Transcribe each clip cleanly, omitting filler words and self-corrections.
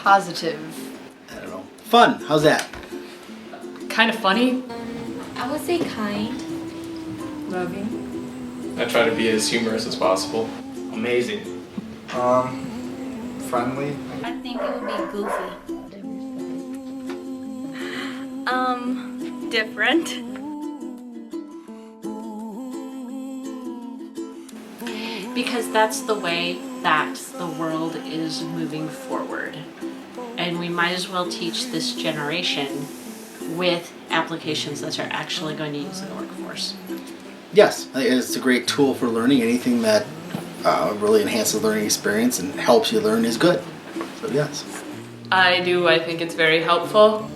positive. I don't know. Fun. How's that? Kind of funny. I would say kind. Loving. I try to be as humorous as possible. Amazing. Friendly. I think it would be goofy. Different. Because that's the way that the world is moving forward. And we might as well teach this generation with applications that are actually going to use in the workforce. Yes, I think it's a great tool for learning. Anything that really enhances the learning experience and helps you learn is good. So yes. I do. I think it's very helpful.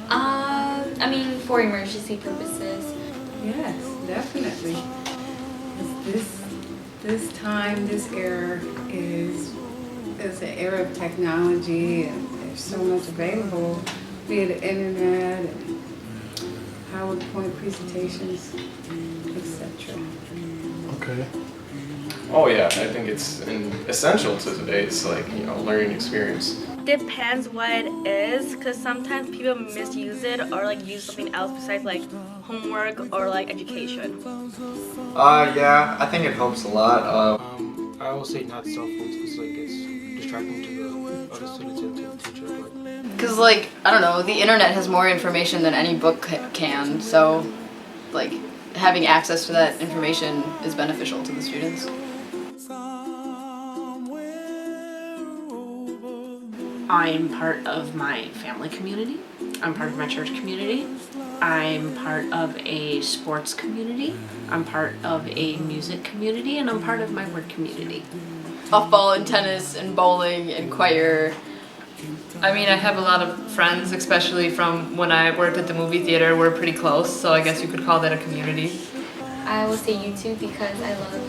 I mean, for emergency purposes. Yes, definitely. This time, this era is an era of technology, and there's so much available via the internet and PowerPoint presentations, etc. Okay. Oh yeah, I think it's essential to today's learning experience. Depends what it is, because sometimes people misuse it or use something else besides homework or education. Yeah, I think it helps a lot. I will say not cell phones because it's distracting to the other students and to the teacher. Because, I don't know, the internet has more information than any book can, so, having access to that information is beneficial to the students. I'm part of my family community. I'm part of my church community. I'm part of a sports community. I'm part of a music community, and I'm part of my work community. Softball and tennis and bowling and choir. I mean, I have a lot of friends, especially from when I worked at the movie theater. We're pretty close, so I guess you could call that a community. I would say YouTube because I love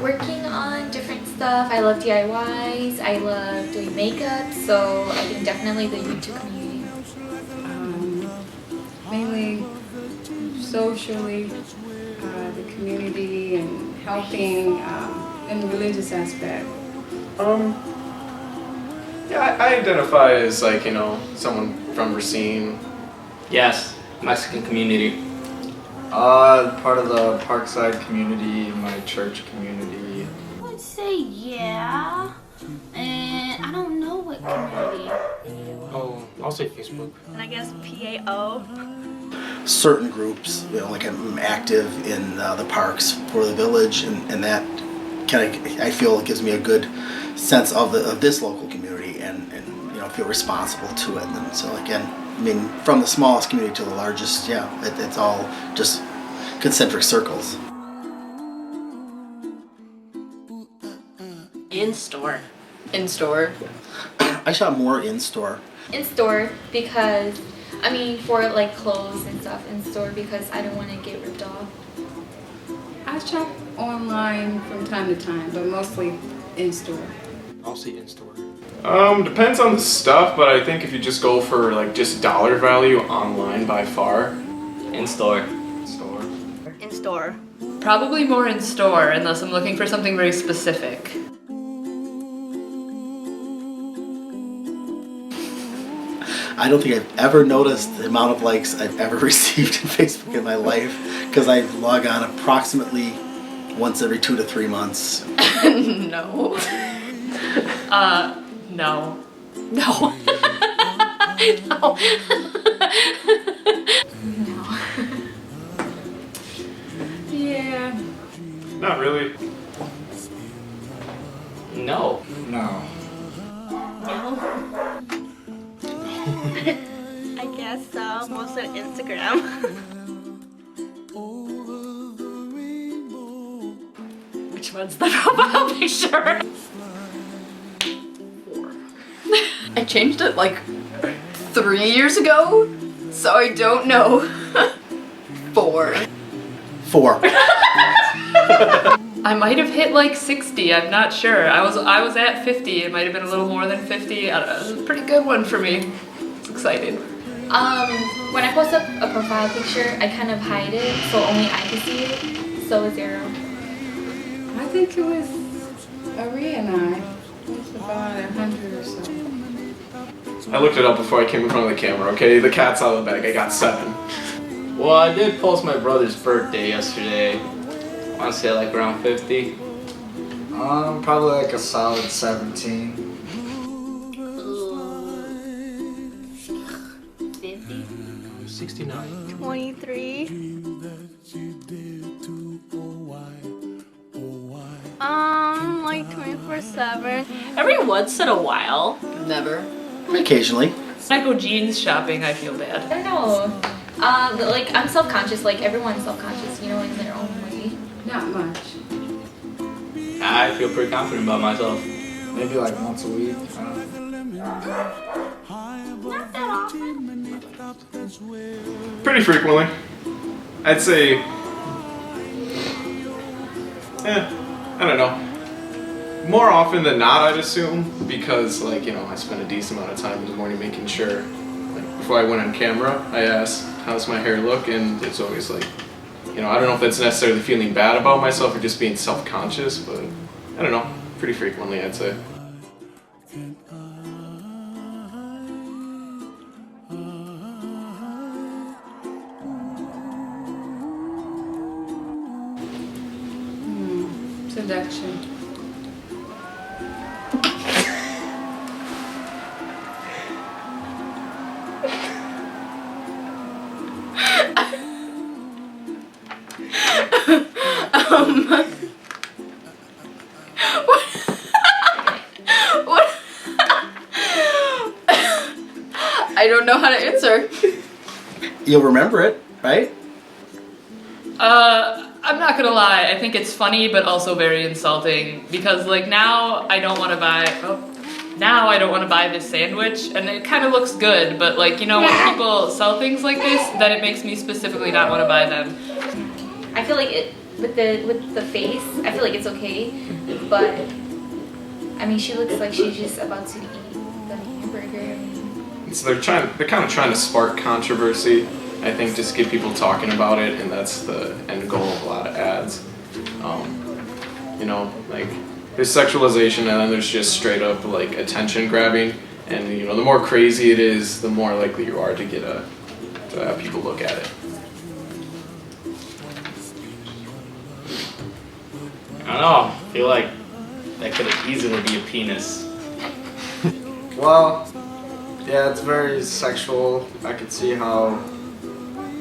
working on different stuff. I love DIYs. I love doing makeup. So I think definitely the YouTube community. Mainly socially, the community and helping in the religious aspect. Yeah, I identify as someone from Racine. Yes, Mexican community. Part of the Parkside community, my church community. I would say yeah. And I don't know what community. Oh, I'll say Facebook. And I guess PAO. Certain groups, I'm active in the parks for the village, and that I feel it gives me a good sense of this local community, and feel responsible to it. And so again, from the smallest community to the largest, it's all just concentric circles. In store. In store. I shop more in store. In store because, for clothes and stuff in store because I don't want to get ripped off. I shop online from time to time, but mostly in store. I'll say in store. Depends on the stuff, but I think if you just go for just dollar value, online by far. In store. Store. In store. Probably more in store, unless I'm looking for something very specific. I don't think I've ever noticed the amount of likes I've ever received in Facebook in my life, because I log on approximately once every 2 to 3 months. No. No. No. No. No. Yeah. Not really. No. No. I guess so. Mostly on Instagram. Which one's the profile picture? 4. I changed it 3 years ago, so I don't know. 4. 4. I might have hit 60, I'm not sure. I was at 50, it might have been a little more than 50. I don't know, it was a pretty good one for me. It's exciting. When I post up a profile picture, I kind of hide it so only I can see it. So 0. I think it was Ari and I. It's about 100 or so. I looked it up before I came in front of the camera, okay? The cat's out of the bag. I got 7. Well, I did post my brother's birthday yesterday. I want to say like around 50. Probably like a solid 17. 50? 69. 23. Like 24/7. Every once in a while. Never. Occasionally. I go jeans shopping, I feel bad. I don't know. Like I'm self-conscious. Like everyone's self-conscious, you know, in their own way. Not much. I feel pretty confident about myself. Maybe like once a week. I don't know. Not that often. Pretty frequently. I'd say, I don't know. More often than not, I'd assume, because like, you know, I spend a decent amount of time in the morning making sure, like before I went on camera, I asked, how's my hair look? And it's always like, you know, I don't know if that's necessarily feeling bad about myself or just being self-conscious, but I don't know, pretty frequently I'd say. Seduction. What? I don't know how to answer. You'll remember it, right? I'm not gonna lie, I think it's funny but also very insulting because like now I don't want to buy this sandwich and it kind of looks good, but like, you know, when people sell things like this, then it makes me specifically not want to buy them. I feel like it with the face. I feel like it's okay, but I mean, she looks like she's just about to eat the hamburger. I mean, So they're kind of trying to spark controversy. I think just get people talking about it, and that's the end goal of a lot of ads. You know, like there's sexualization, and then there's just straight up like attention grabbing. And you know, the more crazy it is, the more likely you are to to have people look at it. I don't know. I feel like that could easily be a penis. Well, yeah, it's very sexual. I could see how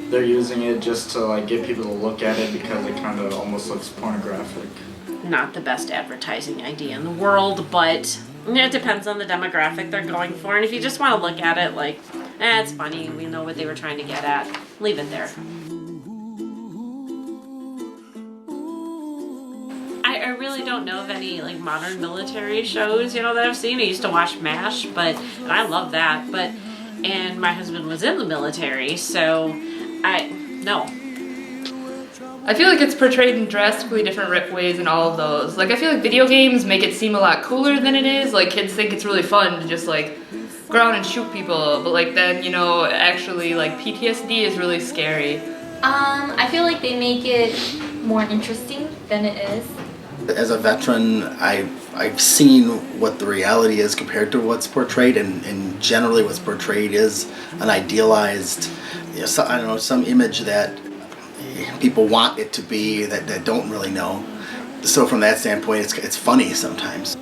they're using it just to like get people to look at it because it kind of almost looks pornographic. Not the best advertising idea in the world, but it depends on the demographic they're going for. And if you just want to look at it like, it's funny, we know what they were trying to get at, leave it there. I really don't know of any like modern military shows, you know, that I've seen. I used to watch MASH, and I love that, and my husband was in the military, so no. I feel like it's portrayed in drastically different ways in all of those. Like I feel like video games make it seem a lot cooler than it is. Like kids think it's really fun to just like go around and shoot people, but like then, you know, actually like PTSD is really scary. I feel like they make it more interesting than it is. As a veteran, I've seen what the reality is compared to what's portrayed, and generally what's portrayed is an idealized, you know, I don't know, some image that people want it to be that don't really know. So from that standpoint, it's funny sometimes.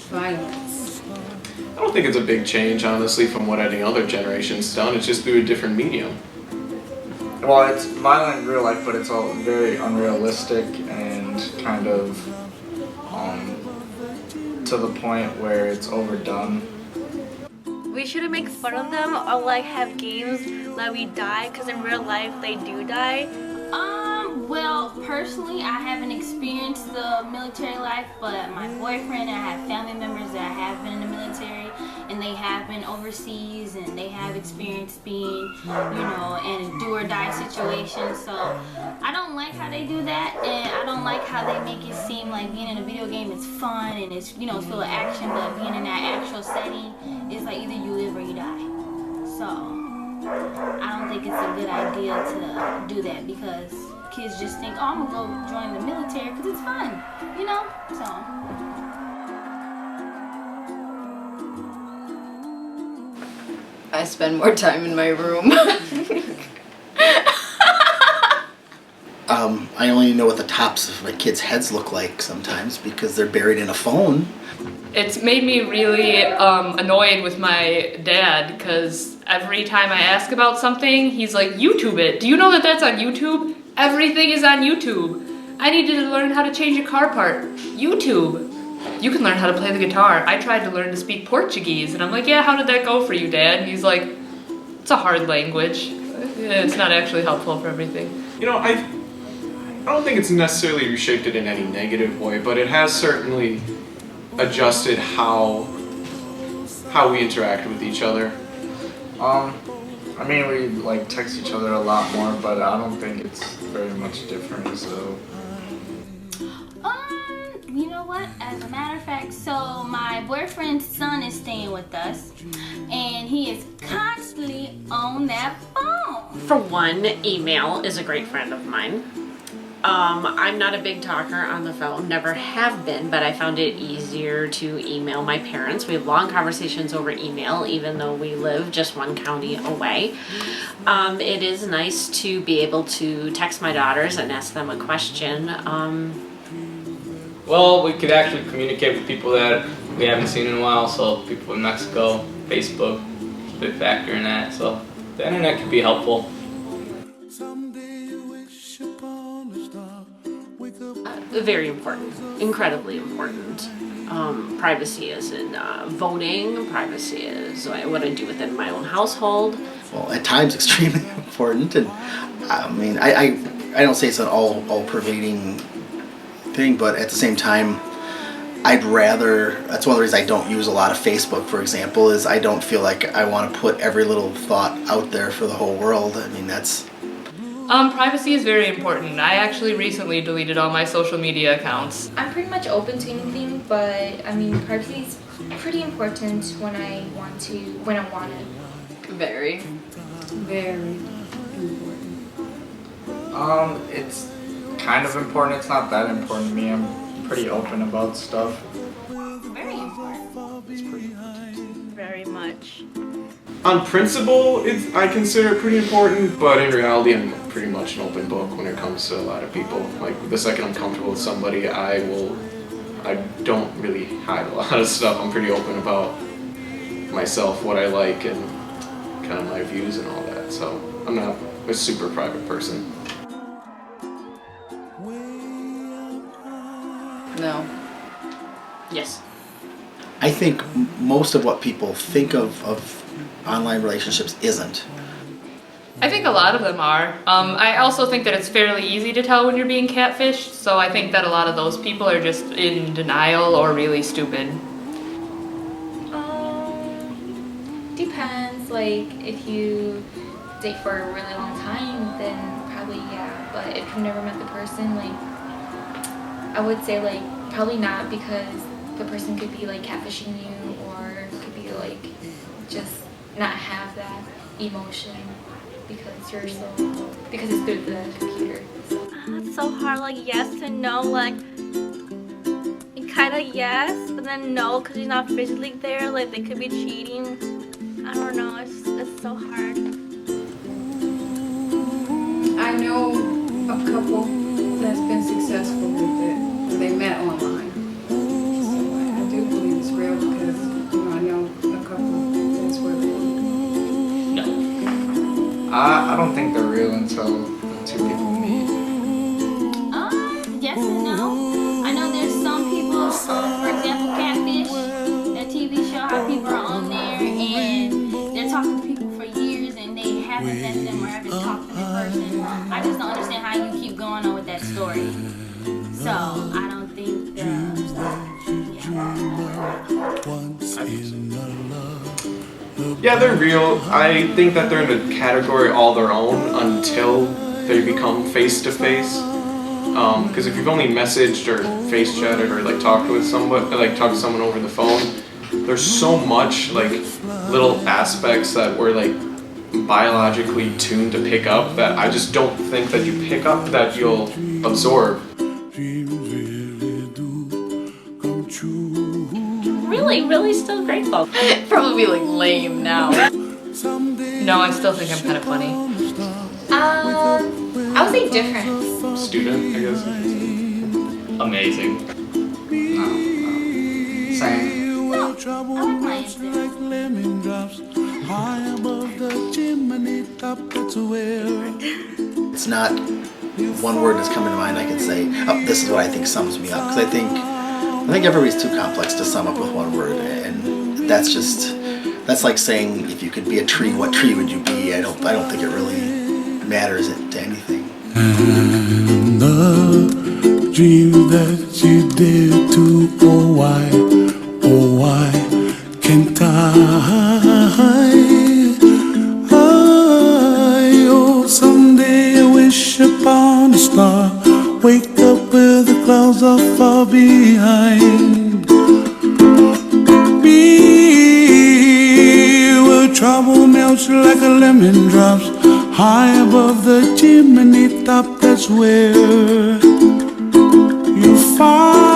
Violence. I don't think it's a big change, honestly, from what any other generation's done. It's just through a different medium. Well, it's violent in real life, but it's all very unrealistic and kind of to the point where it's overdone. We shouldn't make fun of them or like have games that we die, because in real life they do die. Well, personally, I haven't experienced the military life, but my boyfriend and I have family members that have been in the military, and they have been overseas, and they have experienced being, you know, in a do or die situation. So I don't like how they do that, and I don't like how they make it seem like being in a video game is fun and it's, you know, full of action, but being in that actual setting is like either you live or you die. So I don't think it's a good idea to do that, because kids just think, oh, I'm gonna go join the military because it's fun, you know? So. I spend more time in my room. I only know what the tops of my kids' heads look like sometimes because they're buried in a phone. It's made me really annoyed with my dad because every time I ask about something, he's like, YouTube it. Do you know that that's on YouTube? Everything is on YouTube. I needed to learn how to change a car part. YouTube. You can learn how to play the guitar. I tried to learn to speak Portuguese, and I'm like, yeah, how did that go for you, Dad? And he's like, it's a hard language. It's not actually helpful for everything. You know, I don't think it's necessarily reshaped it in any negative way, but it has certainly adjusted how we interact with each other. I mean, we like text each other a lot more, but I don't think it's very much different, so. You know what? As a matter of fact, so my boyfriend's son is staying with us, and he is constantly on that phone. For one, email is a great friend of mine. I'm not a big talker on the phone, never have been, but I found it easier to email my parents. We have long conversations over email, even though we live just one county away. It is nice to be able to text my daughters and ask them a question. Well, we could actually communicate with people that we haven't seen in a while, so people in Mexico, Facebook, is a big factor in that, so the internet could be helpful. Very important, incredibly important. Privacy is in voting, privacy is what I do within my own household. Well, at times extremely important, and I mean, I don't say it's an all-pervading thing, but at the same time, I'd rather, that's one of the reasons I don't use a lot of Facebook, for example, is I don't feel like I want to put every little thought out there for the whole world. I mean, that's... Privacy is very important. I actually recently deleted all my social media accounts. I'm pretty much open to anything, but I mean, privacy is pretty important when I want it. Very. Very important. It's kind of important. It's not that important to me. I'm pretty open about stuff. Very important. It's pretty important. Very much. On principle, I consider it pretty important, but in reality, I'm pretty much an open book when it comes to a lot of people. Like, the second I'm comfortable with somebody, I don't really hide a lot of stuff. I'm pretty open about myself, what I like, and kind of my views and all that. So, I'm not a super private person. No. Yes. I think most of what people think of online relationships isn't. I think a lot of them are. I also think that it's fairly easy to tell when you're being catfished, so I think that a lot of those people are just in denial or really stupid. Depends. Like, if you date for a really long time, then probably yeah. But if you've never met the person, like, I would say like probably not, because the person could be like catfishing you, or could be like just not have that emotion because it's through the computer. It's so hard, like yes and no, like kind of yes, but then no because he's not physically there, like they could be cheating. I don't know, it's so hard. I know a couple that's been successful with it. They met online. So I do believe it's real because, I know a couple that's where they're. I don't think they're real until the two people meet. Yes and no. I know there's some people, for example, Catfish, that TV show, how people are on there and they're talking to people for years and they haven't met them or ever talked to them in person. I just don't understand how you keep going on with that story. So I don't think Yeah, they're real. I think that they're in a category all their own until they become face-to-face. Because if you've only messaged or face chatted or like talked to someone over the phone, there's so much like little aspects that we're like biologically tuned to pick up that I just don't think that you pick up, that you'll absorb. Really, really still grateful. Probably like lame now. No, I still think I'm kind of funny. I would say different. Student, I guess. Amazing. Same. No, I like my answer. It's not one word that's coming to mind I can say, oh, this is what I think sums me up. Because I think everybody's too complex to sum up with one word. And that's like saying if you could be a tree, what tree would you be? I don't think it really matters to anything. And the dream that you did to, oh why can't oh, someday I wish upon a star, wake up where the clouds are far behind me, where trouble melts like a lemon drops high above the chimney top. That's where you find